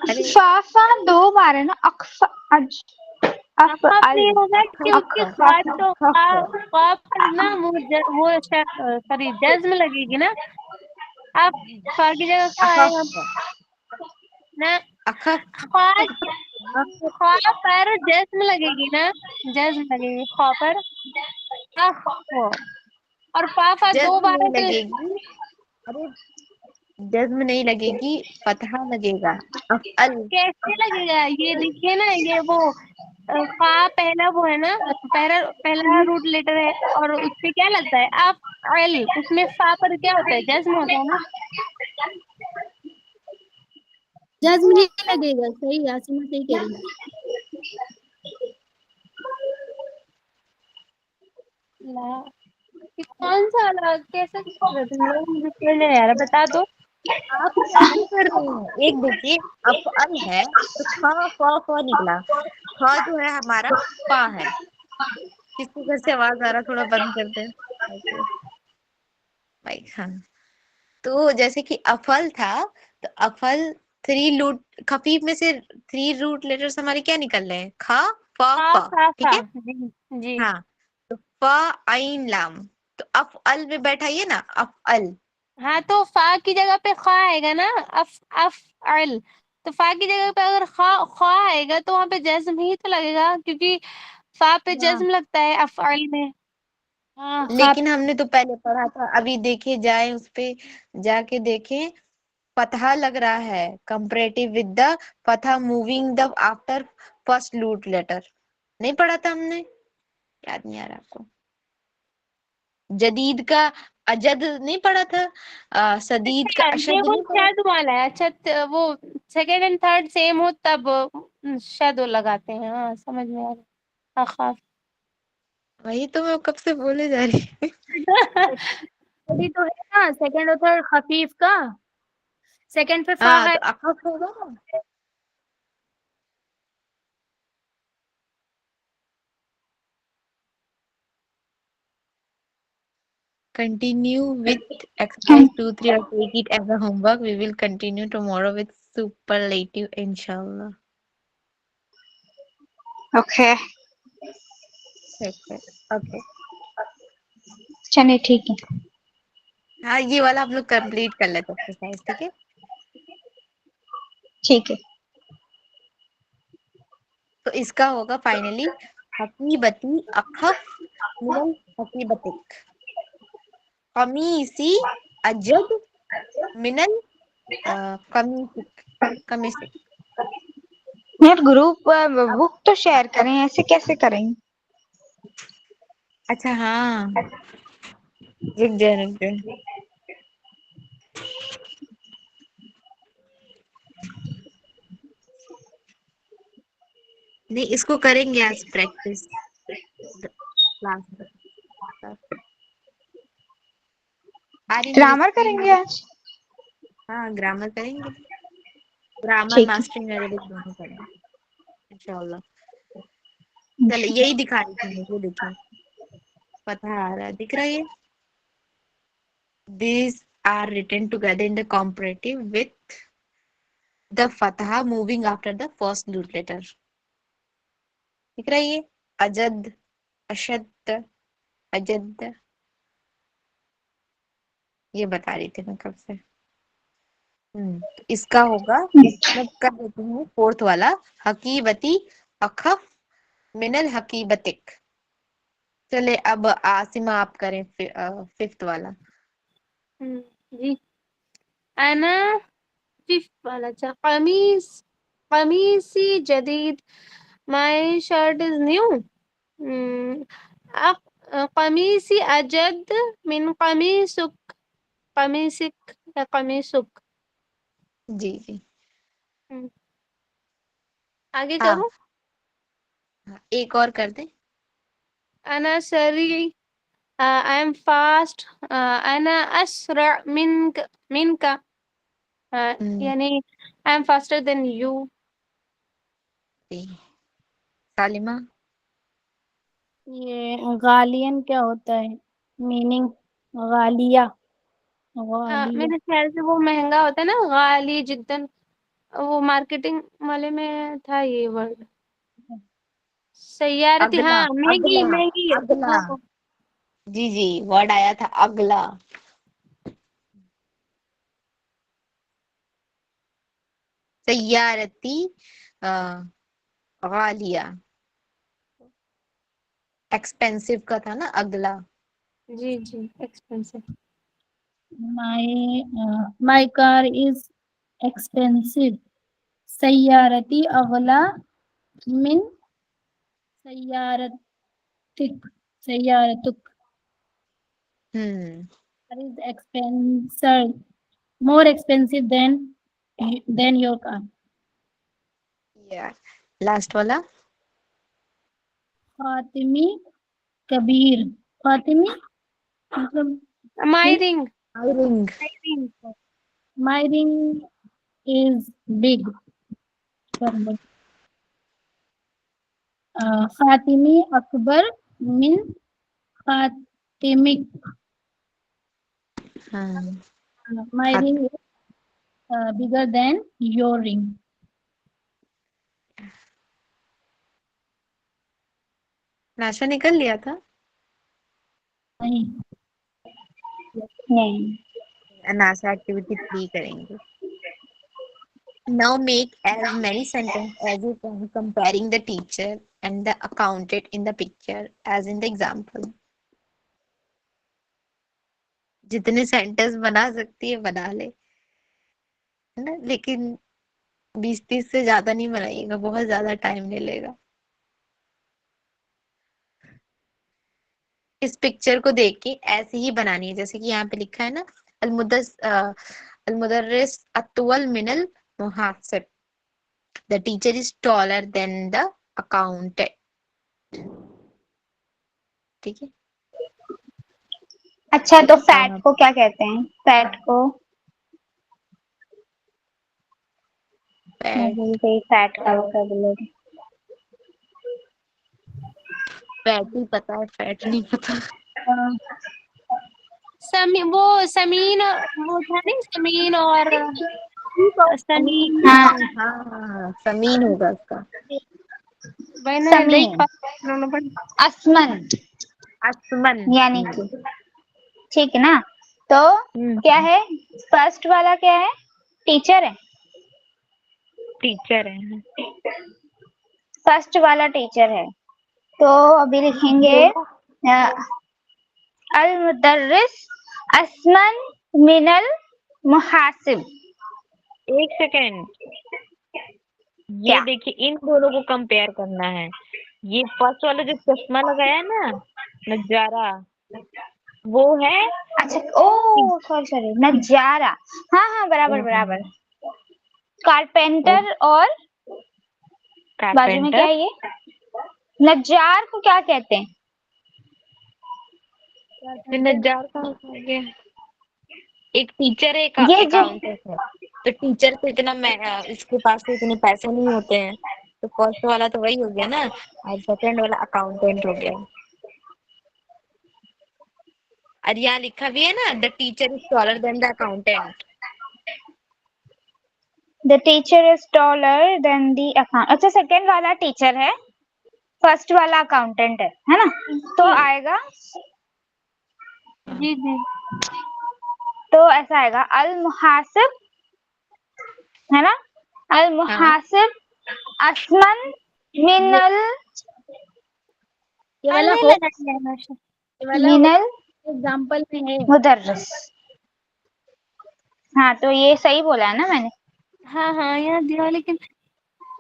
अरे फाफा दो बार है ना, अक्फ, अज, अफ अखफ अल, नहीं होगा अख्फ, क्योंकि खा तो खा पर ना वो सॉरी जज्म लगेगी ना। आप खा की जगह खा आएगा अख्फ, ना। अख्फ, खा खा पर जज्म लगेगी ना, जज्म लगेगी खा पर। अख और पापा दो जज्म बार नहीं है तो लगेगी, अरे जज्म नहीं लगेगी, फतहा लगेगा, अफअल। कैसे लगेगा? ये देखिए ना, ये वो खा पहला वो है ना, पहला पहला रूट लेटर है और उस पे क्या लगता है? अफ अल, उसमें फा पर क्या होता है? जज्म होता है ना। जज्म नहीं लगेगा, सही आसिमा सही कह रही है। ला, ये कौन सा वाला कैसे कर रहे हो तुम लोग? मुझे समझ नहीं आ रहा, बता दो। आप कैसे कर रहे हैं? एक देखिए, अफअल है तो ख फ फ निकला, ख जो है हमारा फा है। किसके घर से आवाज आ रहा, थोड़ा बंद कर दे ऐसे, भाई हाँ। तो जैसे कि अफल था, तो अफल थ्री रूट, खफीफ में से थ्री रूट लेटर्स हमारे क्या निकल रहे हैं? ख फ फा फ, फा ठीक फा, है। जी जी। हाँ, तो फ आइन लाम, तो अफअल में बैठाइए ना, अफअल। हाँ तो फा की जगह पे खा आएगा ना। अफ अल, तो फा की जगह पे अगर खा खा आएगा तो वहां पे जज्म ही तो लगेगा, क्योंकि फा पे हाँ, जज्म लगता है अफ अल में। हाँ लेकिन हमने तो पहले पढ़ा था, अभी देखे जाए उस पे जाके देखें, फतहा लग रहा है कंपैरेटिव विद द फतहा moving the after first root letter. नहीं पढ़ा था हमने? याद नहीं आ रहा आपको? जदीद का अजद नहीं पढ़ा था? सदीद का अच्छा, ये अशद वो नहीं पढ़ा? शद वाला है। अच्छा, वो सेकंड एंड थर्ड सेम हो तब शद वो लगाते हैं। हाँ, समझ में आ रहा। हाँ, वही तो मैं कब से बोले जा रही हूँ। अभी तो है ना सेकंड और थर्ड खफीफ का। सेकंड पे फा हाँ है। तो अखफ होगा ना। Continue with exercise 2, 3 or take it as a homework. We will continue tomorrow with superlative, inshallah. Okay, Okay. Okay. चलिए ठीक है। हाँ, ये वाला हम लोग कंप्लीट कर लेते एक्सरसाइज, ठीक है? ठीक है। तो इसका होगा फाइनली हकीबती अखफ मिनल हकीबतिक, कमीसी अजद मिनल कमीसिक, कमीसिक। यार ग्रुप बुक तो शेयर करें, ऐसे कैसे करेंगे? अच्छा हाँ, रुक जा रुक जा। नहीं, इसको करेंगे आज प्रैक्टिस क्लास में। आ रही मेरी ग्रामर स्क्रीन करेंगे में? आज? हाँ, ग्रामर करेंगे। ग्रामर ठीक है। मास्टरिंग अरेबिक दोनों करेंगे इंशाल्लाह। चलो, यही दिखा रही थी मुझे, देखिए पता आ रहा है, दिख रहा है ये? These are written together in the comparative with the fatha moving after the first root letter. दिख रहा है ये? अजद, अशद, अजद, ये बता रही थी मैं कब से। तो इसका होगा, मैं कर देती हूँ फोर्थ वाला, हकीबती अखफ मिनल हकीबतिक। चले अब आसिमा आप करें फिफ्थ वाला। जी। अना फिफ्थ वाला। अच्छा, कमीसी जदीद। My shirt is new. कमीसी अजद मिन कमीसुक। कमीसिक या कमीसुक। जी जी। हम्म, आगे हाँ, करूँ? एक और कर दे। अना सरी। I am fast. अना असरा मिनका। हम्म, यानी I am faster than you. जी। सालिमा। ये गालियन क्या होता है? मीनिंग गालिया। गालिया। मेरे ख्याल से वो महंगा होता है ना, गाली जिद्दन। वो मार्केटिंग वाले में था ये वर्ड। सैयारती, अगला, हाँ, महंगी अगला, महंगी। अगला। वो जी जी, वर्ड आया था अगला। सैयारती गालिया, एक्सपेंसिव का था ना अगला। जी जी, expensive. My car is expensive. सैयारती अगला मिन सैयारतिक। सैयारतुक हम्म। is expensive, more expensive than your car. यार, लास्ट वाला। फातिमी कबीर। फातिमी मतलब My ring. Ring. My ring. My ring is big. फातिमी अकबर min फातिमिक। हाँ, My हाथ। ring is bigger than your ring. नाशा निकल लिया था। नहीं। नहीं। नाशा एक्टिविटी 3 करेंगे। Now make as many sentences as you can comparing the teacher and the accountant in the picture as in the example. जितने सेंटेंस बना सकती है बना ले, है ना, लेकिन 20-30 से ज्यादा नहीं बनाइएगा, बहुत ज्यादा टाइम ले लेगा। इस पिक्चर को देख के ऐसे ही बनानी है, जैसे कि यहाँ पे लिखा है ना, अलमुदर्रिस अतवल मिनल मुहासिब, the teacher is taller than the accountant. ठीक है। अच्छा, तो फैट को क्या कहते हैं? फैट को मैं फैट, भूल गई, फैट का वोकैबुलरी। फैट ही पता है, फैट नहीं पता। वो समीन, वो था नहीं, समीन और समीन। हाँ, हाँ, समीन होगा उसका। मैंने समीन, देखा दोनों पर। असमन, असमन। यानी कि, ठीक है ना? तो क्या है? फर्स्ट वाला क्या है? टीचर है। टीचर है। फर्स्ट वाला टीचर है, तो अभी लिखेंगे अल मुदर्रिस असमन मिनल मुहासिब। एक सेकेंड, ये क्या? देखिए, इन दोनों को कंपेयर करना है। ये फर्स्ट वाला जो चश्मा लगाया है ना, नजारा, वो है अच्छा, ओ सॉरी सॉरी, नजारा। हाँ हाँ, बराबर बराबर। कारपेंटर और बाजू में क्या कारपेंटर। है ये? नज्जार को क्या कहते हैं? नज्जार कहाँ से आ गया? एक टीचर है, एक ये जो अकाउंटेंट है। तो टीचर को इतना इसके पास तो इतने पैसे नहीं होते हैं, तो फर्स्ट वाला तो वही हो गया ना, और सेकंड वाला अकाउंटेंट हो गया। और यहाँ लिखा भी है ना, the teacher is taller than the accountant. The teacher is taller than the account. अच्छा, सेकंड वाला टीचर है, फर्स्ट वाला अकाउंटेंट है ना? तो आएगा, जी जी। तो ऐसा आएगा अल मुहासिब, है ना? अल हाँ, मुहासिब असमन मिनल ये वाला हो गया है, ये वाला मिनल एग्जाम्पल में है। मुदर्रिस। हाँ, तो ये सही बोला है ना मैंने? हाँ हाँ, यहाँ दिया, लेकिन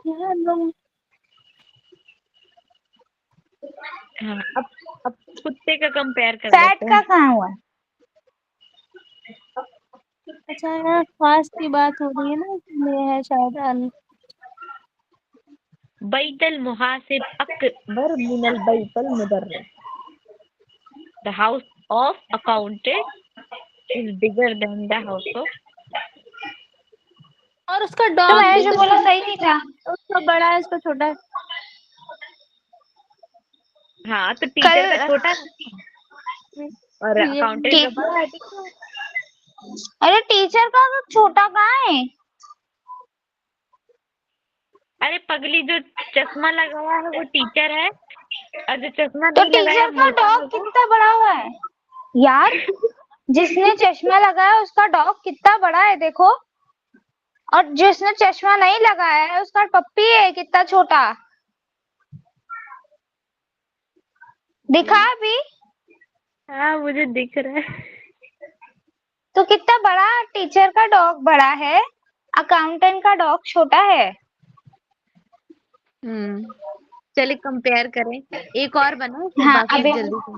यहाँ लोग हाँ। अब कुत्ते का कंपेयर कर फैट लेते का हैं। कहाँ हुआ? अच्छा, यहाँ खास की बात हो रही है ना, इसलिए है शायद बैतल मुहासिब अकबर मिनल बैतल मुदर्रिस, the house of accountant is bigger than the house of. और उसका तो डॉग मैंने भी जो तो बोला छोटा सही नहीं था? है, उसका बड़ा है, उसका छोटा है। हाँ, तो टीचर का कल छोटा और ये अकाउंटेंट का बड़ा है, देखो। अरे, टीचर का तो छोटा कहाँ है? अरे पगली, जो चश्मा लगाया है वो टीचर है, और जो चश्मा तो नहीं लगाया टीचर का मोटा है डॉग वो। कितना बड़ा हुआ है यार? जिसने चश्मा लगाया उसका डॉग कितना बड़ा है देखो, और जिसने चश्मा नहीं लगाया है उसका पप्पी है कितना छोटा। दिखा अभी? हाँ, मुझे दिख रहा है। तो कितना बड़ा, टीचर का डॉग बड़ा है, अकाउंटेंट का डॉग छोटा है। चलिए कंपेयर करें, एक और बना, फिर हाँ, बाकी अभी जल्दी से।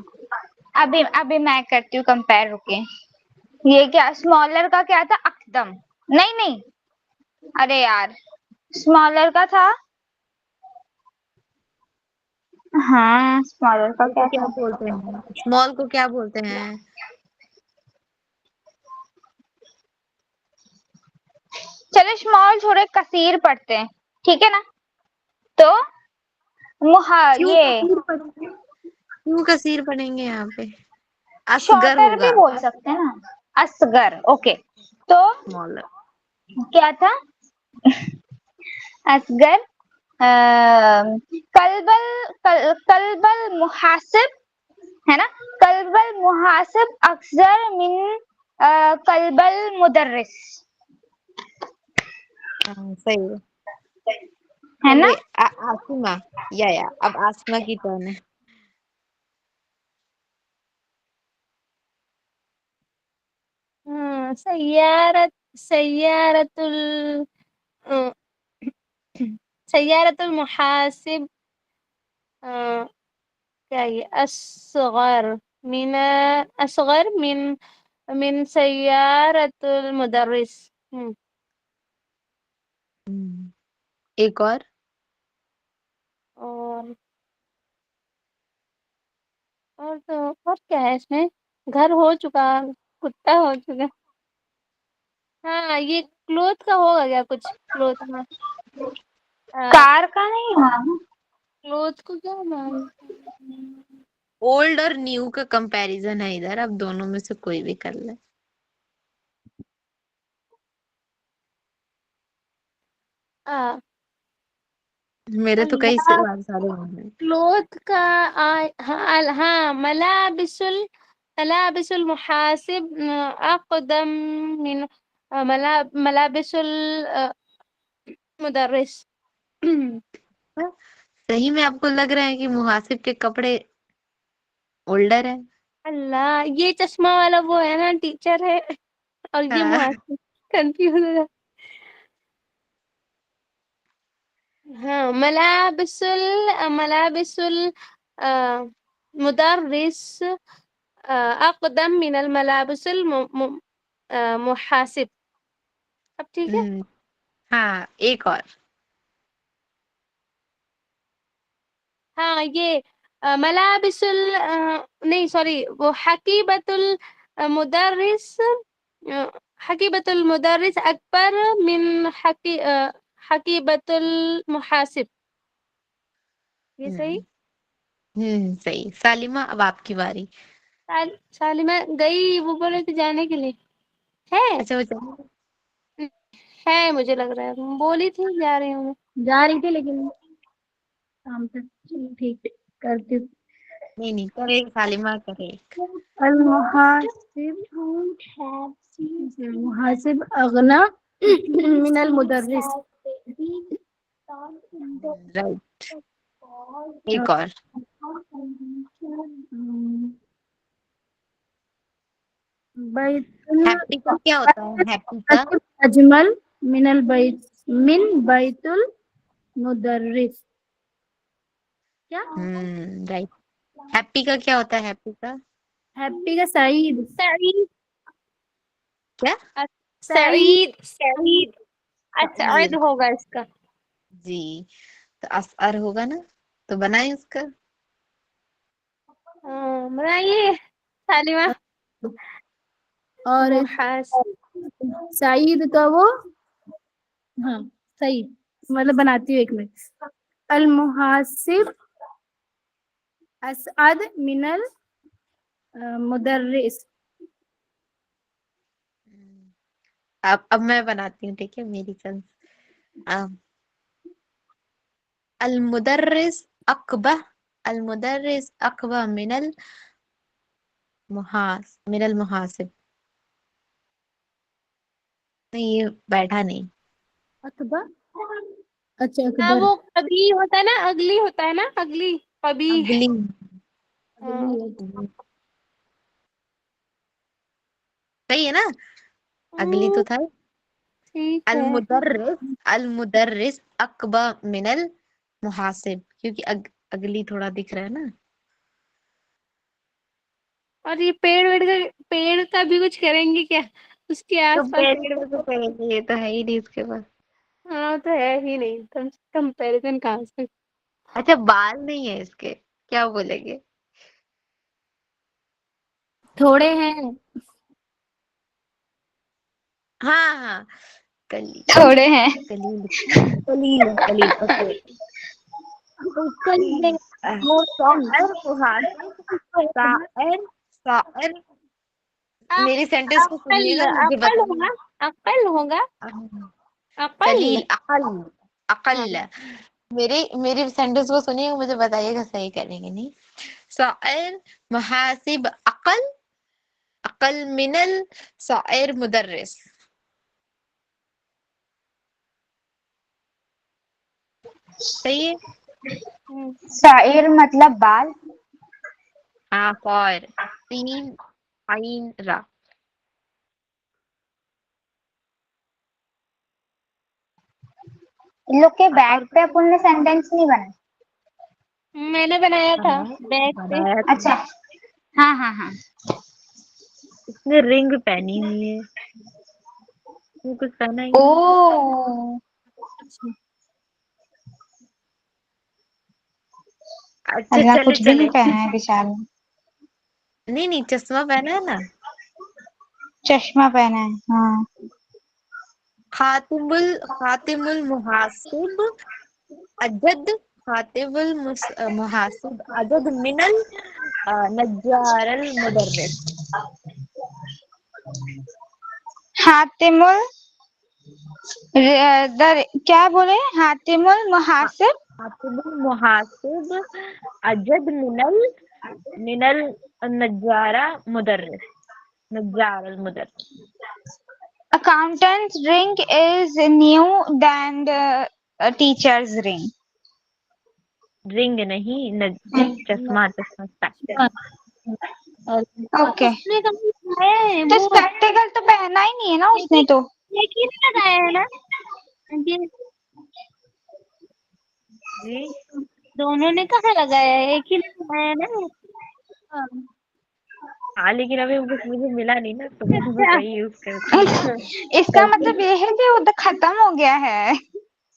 अभी अभी मैं करती हूँ कंपेयर, रुके। ये क्या, स्मॉलर का क्या था? अकदम। नहीं नहीं, अरे यार, स्मॉलर का था। हाँ, स्मॉलर का स्मॉल को क्या क्या था? बोलते हैं? स्मॉल को क्या बोलते हैं? चलो स्मॉल छोड़े, कसीर पढ़ते हैं, ठीक है ना? तो क्यों ये कसीर पढ़ेंगे? क्यों कसीर पढ़ेंगे यहाँ पे? असगर शॉर्टर भी होगा। बोल सकते हैं ना, असगर। ओके, तो स्मॉलर। क्या था? असगर, कल्बल, कल्बल मुहासिब, है ना? कल्बल मुहासिब अक्सर मिन कल्बल मुदर्रिस, हाँ, सही है। है ना? चलिए, आसिमा, या अब आसिमा की टर्न है। सय्यारत सय्यारतुल अ, सय्यारतुल मुहासिब क्या ये असगर मिन सय्यारतुल मुदर्रिस। एक और। और तो और क्या है इसमें? घर हो चुका, कुत्ता हो चुका। हाँ ये क्लोथ का होगा क्या कुछ? क्लोथ, हाँ। कार का नहीं है। क्लोथ को क्या नाम? ओल्ड और न्यू का कंपैरिजन है इधर, अब दोनों में से कोई भी कर ले। आ, मेरे तो कई या सारे हैं। क्लोथ का हाँ मलाबिसुल मुहासिब अक़दम मिन मलाबिसुल मुदर्रिस। सही में आपको लग रहा है कि मुहासिब के कपड़े ओल्डर है? अल्लाह, ये चश्मा वाला वो है ना, टीचर है, और ये हाँ। मुहासिब। कंफ्यूज है। हाँ मलाबिसुल अ, मुदर्रिस अक़दम मिनल मलाबिसुल मुहासिब। अब ठीक है। हम्म, हाँ एक और। हाँ ये नहीं सॉरी, वो मुदर्रिस अ, हकीबतुल मुदर्रिस अकबर मिन हकीबतुल मुहासिब। ये सही। हम्म सही। सालिमा, अब आपकी बारी। सालिमा गई, वो बोले थे जाने के लिए। है अच्छा वो चलो। है मुझे लग रहा है, बोली थी जा रही हूँ मैं। जा रही थी लेकिन काम से। चलो ठीक है, करती हूँ। नहीं नहीं, करे सालिमा करे। अल मुहासिब अगना मिनल मुदर्रिस। राइट। एक और। बैतुल हैप्पी का क्या होता है? हैप्पी का अजमल मिनल बैत मिन बैतुल मुदर्रिस। क्या? राइट। हैप्पी का क्या होता है? हैप्पी का हैप्पी का सईद। सईद क्या? सईद। सईद सईद असअद सईद। होगा इसका। जी, तो असअर होगा ना, तो बनाए उसका। बनाइए सालिमा। और मुहासिब सईद का वो, हाँ सही, मतलब बनाती हूँ एक मिनट। अल मुहासिब असअद मिनल मुदर्रिस। अब मैं बनाती हूँ, ठीक है, मेरी टर्न। अल मुदर्रिस अकबा अल मुदर्रिस अकबा मिनल मुहासिब। नहीं, ये बैठा नहीं। अकबर। अच्छा हाँ अकबर। वो कभी होता है ना, अगली होता है ना, अगली कभी। अगली। हाँ। सही है ना? अगली हम्म, तो था। ठीक अल है। मुदर्रिस अल मुदर्रिस अकबा मिनल मुहासिब, क्योंकि अगली थोड़ा दिख रहा है ना। और ये पेड़ का भी कुछ करेंगे क्या? उसके आसपास पेड़। कंपैरिजन तो करेंगे, ये तो है ही नहीं उसके पास। हाँ तो है ही नहीं, तुम कंपैरिजन कहाँ से? अच्छा, बाल नहीं है इसके, क्या बोलेंगे? थोड़े हैं। हाँ हाँ, कली। थोड़े हैं। कलील। कलील है, कलील, ओके। वो शायर मुहासिब शायर शायर। अक, मेरी सेंटेंस को अकल सुनिएगा, मुझे अकल बताइए। होगा। अकल होगा। कलील अकल। अकल हाँ। अकल। मेरी मेरी सेंटेंस को सुनिएगा, मुझे बताइएगा सही करेंगे नहीं। शायर मुहासिब अकल अकल मिनल शायर मुदर्रिस। सही है। हम्म, शायर मतलब बाल। हाँ, फॉर, सीन, आइन, रा। इन लोग के बैग पे अपन ने सेंटेंस नहीं बनाया। मैंने बनाया था बैग पे। बनाया था। अच्छा, हाँ हाँ हाँ। इसने रिंग पहनी हुई है, वो कुछ पहना ही ओ नहीं। अच्छा अल्लाह, चले कुछ भी चले। नहीं पहना है बेचारे ने। नहीं नहीं, चश्मा पहना है ना। चश्मा पहना है, हाँ। खातिमुल मुहासिब अजद, खातिमुल मुहासिब अजद मिनल नज्जारल मुदर्रिस। हातिमुल क्या बोले? हातिमुल मुहासिब खातिमुल मुहासिब अजद मिनल नज्जारा मुदर्रिस, नज्जारल मुदर्रिस। accountant's ring is new than the teacher's ring. Ring नहीं, चश्मा चश्मा spectacle। और ओके, उसने कभी लगाया है तो वो, स्पेक्टेकल तो पहना ही नहीं है ना एक उसने ही तो। एक ही ने लगाया है ना ये, जी दोनों ने कहाँ लगाया है, एक ही ने लगाया है ना। हाँ। हाँ, लेकिन अभी कुछ मुझे मिला नहीं ना, तो मैं बस अच्छा, वही यूज करती हूँ। इसका मतलब ये है कि वो तो खत्म हो गया है।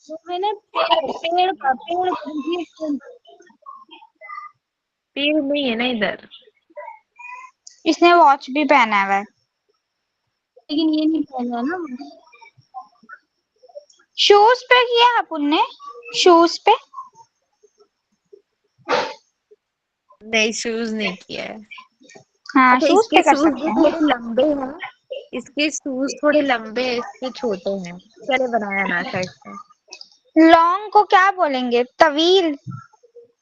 तो मैंने पेड़ पेड़ नहीं है ना इधर। इसने वॉच भी पहना हुआ है। लेकिन ये नहीं पहना ना। शूज पे किया अपन ने, शूज पे। नहीं, शूज नहीं किया है। हाँ, अच्छा, शूज इसके पे कर शूज सकते भी हैं। थोड़े लंबे हैं। इसके शूज थोड़े लंबे हैं, इसके छोटे हैं। चले बनाया ना था इसका। लॉन्ग को क्या बोलेंगे? तवील?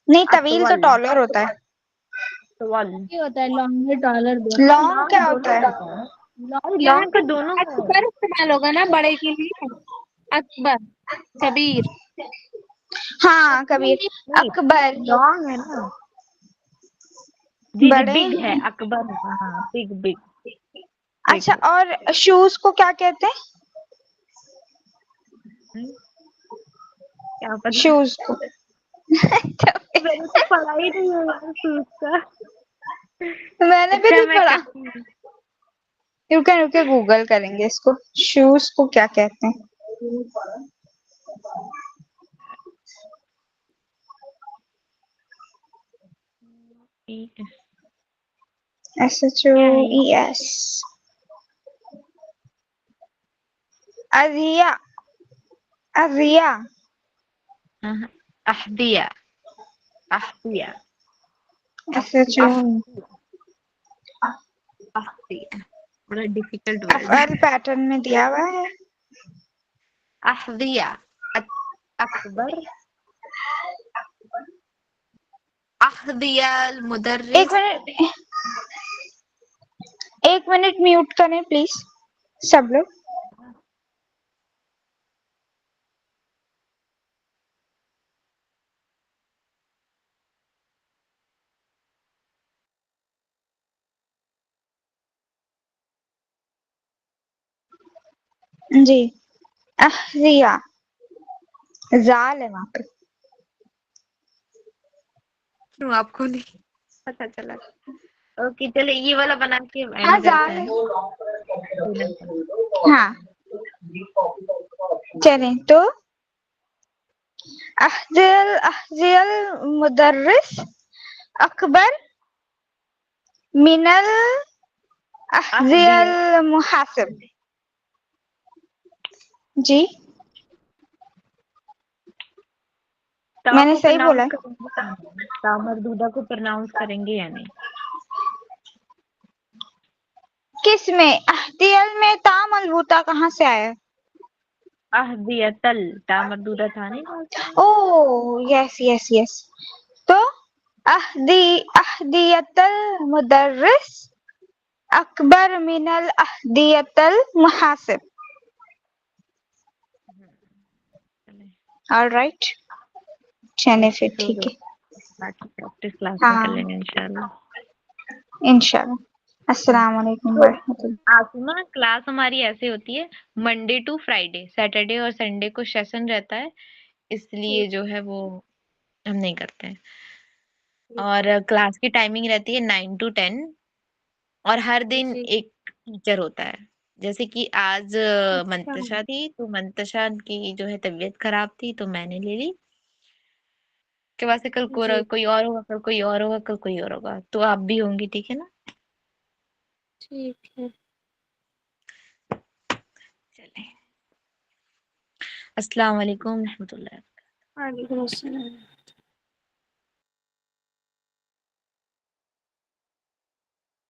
नहीं, तवील तो अतवल, टॉलर होता है। अतवल। ये होता है लॉन्ग डॉलर दो। हाँ, लॉन्ग क्या लॉन्ग होता दोनों है? होता है। लॉन्ग यहाँ लॉन्ग का पे दोनों का है। अकबर इस्तेमाल होगा ना बड़े के लिए। अकबर, कबीर। हाँ, कबीर। नहीं, अकबर लॉन्ग है ना। जी जी, बड़े बिग है, हैं। अकबर है, हाँ, बिग बिग अच्छा, बिग। और शूज को क्या कहते हैं? क्या पता। शूज को मैंने तो पढ़ा ही नहीं है यार शूज का। मैंने भी अच्छा, नहीं मैं पढ़ा। करती हूँ। रुके रुके, गूगल करेंगे इसको, शूज को क्या कहते हैं। ठीक है। SHOES। क्या है ये? अरिया, अरिया। हाँ, अहदिया, अहदिया, SHO। अहदिया। बड़ा डिफिकल्ट वर्ड FL है। पैटर्न में दिया हुआ है। अहदिया, अकबर, अहदिया एक मुदर्रिस। मिनट, एक मिनट म्यूट करें प्लीज सब लोग। जी, अहरिया, जाल है वहां पे। क्यों आपको नहीं पता चला? ओके, चले ये वाला बना के हाँ, एंड करते जाल हैं है। ना। डिनर का। हाँ, चलें तो। अहजियल मुदर्रिस अकबर मिनल अहजियल अहदिया। मुहासिब। जी, ता मैंने को सही बोला प्रोनाउंस है। करेंगे या नहीं? ता मरदूदा को प्रोनाउंस करेंगे या नहीं? किस में? अहदियल में ता मलबूता कहाँ से आया? अहदियतल, ता मरदूदा था नहीं लास्ट में? ओ यस यस यस। तो अहदियतल मुदर्रिस अकबर मिनल अहदियतल मुहासिब। चले, ऑलराइट, चले फिर प्रैक्टिस हो ठीक गई। है। बाकी प्रैक्टिस क्लास में कर हाँ, लेंगे इंशाल्लाह। इंशाल्लाह। अस्सलाम वालेकुम तो वरहमतुल्लाह। आसमा, क्लास हमारी ऐसे होती है, मंडे टू फ्राइडे, सैटरडे और संडे को सेशन रहता है। इसलिए जो है वो हम नहीं करते हैं। और क्लास की टाइमिंग रहती है 9 to 10 और हर दिन जी। एक टीचर होता है। जैसे कि आज अच्छा। मंतशा थी तो मंतशा की जो है तबीयत खराब थी तो मैंने ले ली। के बाद से कल जी। कोई और होगा, कल कोई और होगा, कल कोई और होगा, तो आप भी होंगी, ठीक है ना? ठीक है। चले, अस्सलाम वालेकुम रहमतुल्लाह। वालेकुम अस्सलाम।